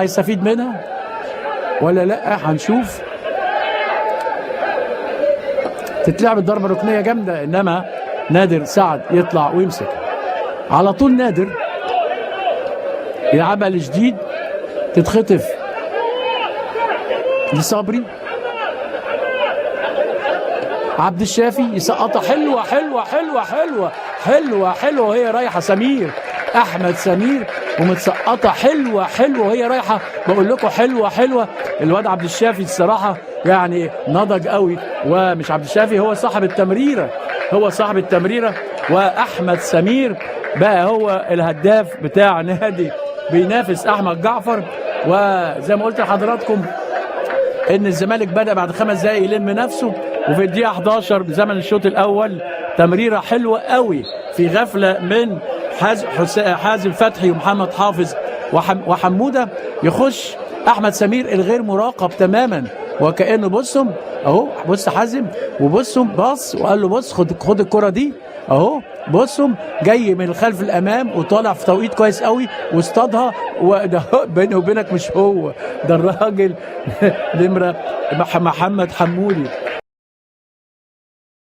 هيستفيد منها ولا لا؟ هنشوف. تتلعب الضربه ركنيه جامده، انما نادر سعد يطلع ويمسك على طول. نادر يلعبها لجديد، تتخطف لصبري. عبد الشافي يسقطها حلوه حلوه حلوه حلوه حلوه حلوه وهي رايحه. سمير احمد سمير ومتسقطه حلوه حلوه وهي رايحه. بقول لكم حلوه حلوه. الواد عبد الشافي الصراحه يعني نضج قوي، ومش عبد الشافي، هو صاحب التمريره، هو صاحب التمريره. واحمد سمير بقى هو الهداف بتاع نادي بينافس احمد جعفر. وزي ما قلت لحضراتكم ان الزمالك بدا بعد 5 دقائق يلم نفسه، وفي الدقيقه 11 بزمن الشوط الاول تمريره حلوه قوي في غفله من حازم فتحي ومحمد حافظ وحموده، يخش احمد سمير الغير مراقب تماما، وكانه بصهم اهو، بص حازم وبصهم باص وقال له بص خد الكره دي اهو، بصهم جاي من الخلف الامام وطالع في توقيت كويس قوي واصطادها. وده بيني وبينك مش هو ده الراجل نمره محمد حمودي.